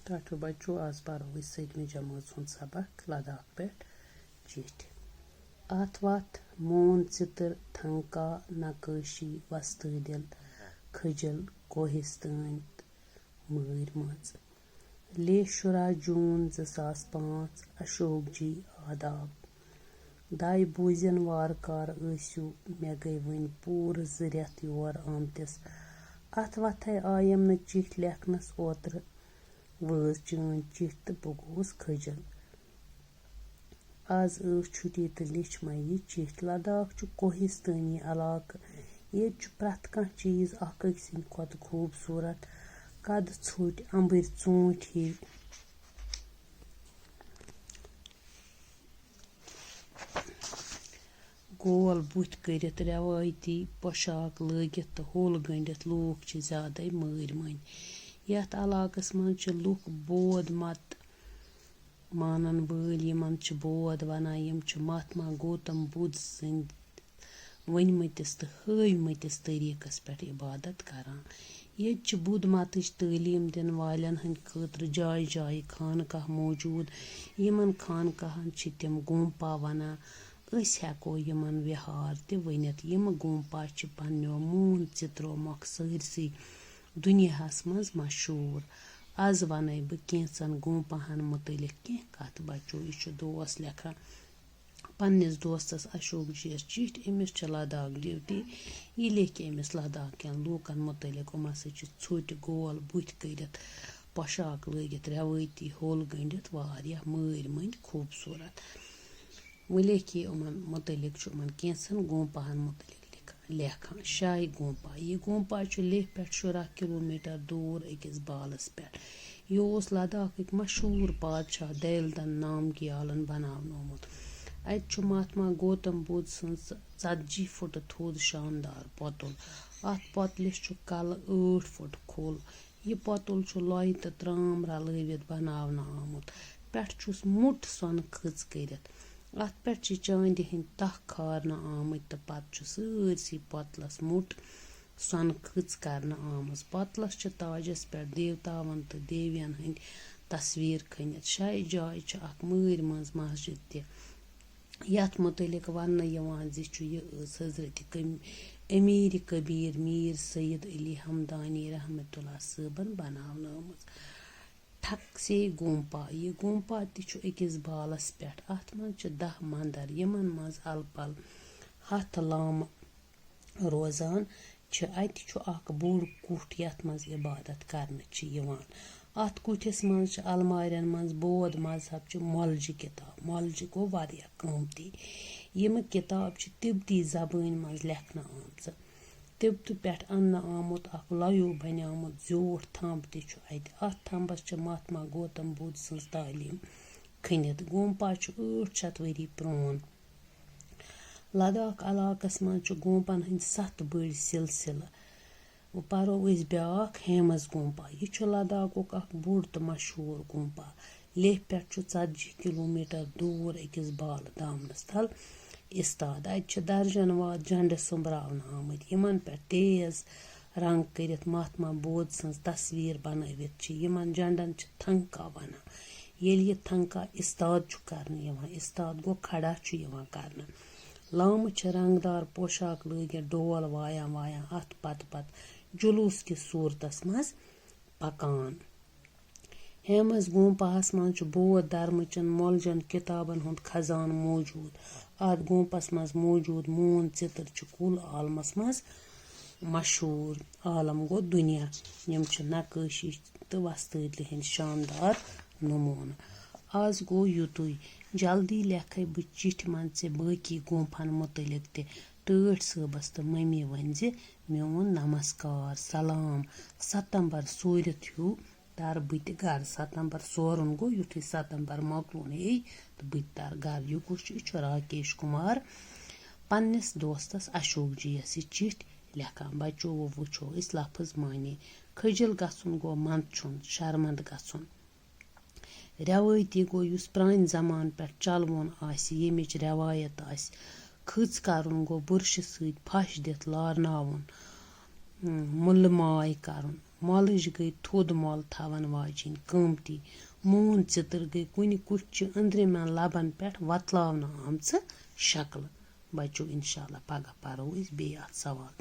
ٹاٹھو بچو آز پرو أسۍ سٔتمہِ جمٲژ ہُنٛد سبق لداخ پٮ۪ٹھ چِٹھۍ اتھ وتھ مون ژِتٕر تھنکا نقٲشی وستہٕ دِل کھٔجل کوہستٲنۍ مٲرۍ مژ لے 16 جوٗن 2005 اشوک جی آداب داے بوٗزِن وارٕ کارٕ ٲسِو مےٚ گٔے وٕنۍ پوٗرٕ 2 رٮ۪تھ یور آمتِس اتھ وتھے آیم نہٕ چِٹھۍ لیکھنس اوترٕ وٲژ چٲنۍ چِٹھۍ تہٕ بہٕ گوٚوُس کھٔجل آز ٲس چھُٹی تہٕ لیٚچھ مےٚ یہِ چِٹھۍ لداخ چھُ کوہستٲنی علاقہٕ ییٚتہِ چھُ پرٛٮ۪تھ کانٛہہ چیٖز اکھ أکۍ سٕنٛدِ کھۄتہٕ خوٗبصوٗرت قدٕ ژھوٚٹۍ اَمبٕرۍ ژوٗنٛٹھۍ ہِوۍ گول بُتھِ کٔرِتھ رٮ۪وٲیتی پۄشاک لٲگِتھ تہٕ ہوٚل گٔنٛڈِتھ لوٗکھ چھِ زیادَے مٲرۍ مٔنٛدۍ یتھ علاقس منٛز چھِ لُکھ بود مت مانن وٲلۍ یِمن چھِ بود ونان یِم چھِ مہاتما گوتم بدھ سٕنٛدۍ ؤنمٕتِس تہٕ ہٲومٕتِس طریٖقس پٮ۪ٹھ عبادت کران ییٚتہِ چھِ بدھ متٕچ تعلیٖم دِنہٕ والٮ۪ن ہٕنٛدِ خٲطرٕ جایہِ جایہِ خانقاہ موٗجوٗد یِمن خانقاہن چھِ تِم گومپا ونان أسۍ ہٮ۪کو یِمن وِہار تہِ ؤنِتھ یِم گومپا چھِ پننیو موٗن ژِترو مۄکھ سٲرسٕے دُنیاہس منٛز مشہوٗر آز ونَے بہٕ کینٛژن گومپاہن متعلق کینٛہہ کتھ بچو یہِ چھُ دوس لیکھان پننِس دوستس اشوک جِیس چِٹھۍ أمِس چھِ لداخ ڈیوٹی یہِ لیکھِ أمِس لداخ کٮ۪ن لوٗکن متعلق یِم ہسا چھِ ژھوٚٹۍ گول بُتھِ کٔرِتھ پۄشاک لٲگِتھ رٮ۪وٲیتی ہوٚل گٔنٛڈِتھ واریاہ مٲرۍ مٔنٛدۍ خوٗبصوٗرت وۄنۍ لیکھِ یہِ یِمن متعلق چھُ یِمن کینٛژن گومپاہن متعلق لیکھان شاہی گومپا یہِ گومپا چھُ لیہہ پٮ۪ٹھ 16 کِلوٗمیٖٹر دوٗر أکِس بالس پٮ۪ٹھ یہِ اوس لداخٕکۍ مشہوٗر بادشاہ دیلدن نامگیالن بناونومُت اتہِ چھُ مہاتما گوتم بدھ سٕنٛز 40 فُٹہٕ تھوٚد شاندار پۄتُل اتھ پۄتلِس چھُ کلہٕ 8 فُٹ کھوٚل یہِ پۄتُل چھُ لۄیہِ تہٕ ترام رلٲوِتھ بناونہٕ آمُت پٮ۪ٹھٕ چھُس موٚٹ سۄنہٕ کھٔژ کٔرِتھ اتھ پٮ۪ٹھ چھِ چاندِ ہٕنٛدۍ تخ کھارنہٕ آمٕتۍ تہٕ پتہٕ چھُ سٲرسٕے پۄتلس موٚٹ سۄنہٕ کھٔژ کرنہٕ آمٕژ پۄتلس چھِ تاجس پٮ۪ٹھ دیوتاون تہٕ دیوین ہٕنٛدۍ تصویٖر کھٔنِتھ شاہہِ جایہِ چھِ اکھ مٲرۍ مٔنٛز مسجد تہِ یتھ متعلق وننہٕ یِوان زِ یہِ ٲس حضرت امیٖرِ کبیٖر میٖر سید علی ہمدانی رحمتہ اللہ صٲبن بناونہٕ آمٕژ ٹھکسے گومپا یہِ گومپا تہِ چھُ أکِس بالس پٮ۪ٹھ اتھ منٛز چھِ 10 منٛدر یِمن منٛز الہٕ پلہٕ 100 لامہٕ روزان چھِ اتہِ چھُ اکھ بوٚڑ کُٹھ یتھ منٛز عبادت کرنہٕ چھِ یِوان اتھ کُٹھِس منٛز چھِ المارٮ۪ن منٛز بود مذہبچہِ مۄلجہِ کِتاب مۄلجہِ گوٚو واریاہ قۭمتی یِمہٕ کِتاب چھِ تِبتی زبٲنۍ منٛز لیکھنہٕ آمژٕ تِبتہٕ پٮ۪ٹھ اننہٕ آمُت اکھ لۄیو بنیومُت زیوٗٹھ تھمب تہِ چھُ اتہِ اتھ تھمبس چھِ مہاتما گوتم بدھ سٕنٛز تعلیٖم کھٔنِتھ گومپا چھُ 800 ؤری پرٛون لداخ علاقس منٛز چھِ گومپن ہٕنٛدۍ 7 بٔڑۍ سلسلہٕ وۄنۍ پرو أسۍ بیٛاکھ ہیمز گومپا یہِ چھُ لداخُک اکھ بوٚڑ تہٕ مشہوٗر گومپا لیہہ پٮ۪ٹھ چھُ 40 کِلوٗمیٖٹر دوٗر أکِس بالہٕ دامنس تل اِستاد اتہِ چھِ درجن واد جنڈٕ سوٚمبراونہٕ آمٕتۍ یِمن پٮ۪ٹھ تیز رنٛگ کٔرِتھ مہاتما بودھ سٕنٛز تصویٖر بنٲوِتھ چھِ یِمن جنڈن چھِ تھنکا ونان ییٚلہِ یہِ تھنکا اِستاد چھُ کرنہٕ یِوان اِستاد گوٚو کھڑا چھُ یِوان کرنہٕ لامہٕ چھِ رنٛگدار پوشاک لٲگِتھ ڈول وایان اتھ پتہٕ جلوٗس کِس صوٗرتس منٛز پکان ہیمز گومپاہس منٛز چھُ بود دھرمٕچن مۄلجن کِتابن ہُنٛد خزانہٕ موٗجوٗد اتھ گومپس منٛز موٗجوٗد موٗن ژِتٕر چھِ کُل عالمس منٛز مشہوٗر عالم گوٚو دُنیا یِم چھِ نقٲشی تہٕ وستٲدلہِ ہٕنٛدۍ شاندار نموٗنہٕ آز گوٚو یُتُے جلدی لیکھے بہٕ چِٹھِ منٛز ژےٚ باقی گومپہن متعلق تہِ ٹٲٹھۍ صٲبس تہٕ ممی ؤنۍ زِ میون نمسکار سلام ستمبر سوٗرِتھ ہیوٗ تر بہٕ تہِ گرٕ ستمبر سورُن گوٚو یُتھُے ستمبر مۄکلُن تہٕ بہٕ تہِ تر گرٕ یہِ کُس چھُ یہِ چھُ راکیش کُمار پننِس دوستس اشوک جِیس یہِ چِٹھۍ لیکھان بچو وٕچھو أسۍ لفظ معنے کھٔجل گژھُن گوٚو منٛدچھُن شرمنٛد گژھُن رٮ۪وٲیتی گوٚو یُس پرانہِ زمانہٕ پٮ۪ٹھ چلوُن آسہِ ییٚمِچ رٮ۪وایت آسہِ کھٔژ کرُن گوٚو بُرشہِ سۭتۍ پھش دِتھ لارناوُن مُلہٕ ماے کرُن مۄلٕج گٔے تھوٚد مۄل تھاوَن واجِنۍ قۭمتی موٗن ژِتٕر گٔے کُنہِ کُچہِ أنٛدرِمٮ۪ن لَبَن پٮ۪ٹھ وۄتلاونہٕ آمژٕ شکلہٕ. بَچو اِنشاء اللہ پگاہ پَرو أسۍ بیٚیہِ اَتھ سوال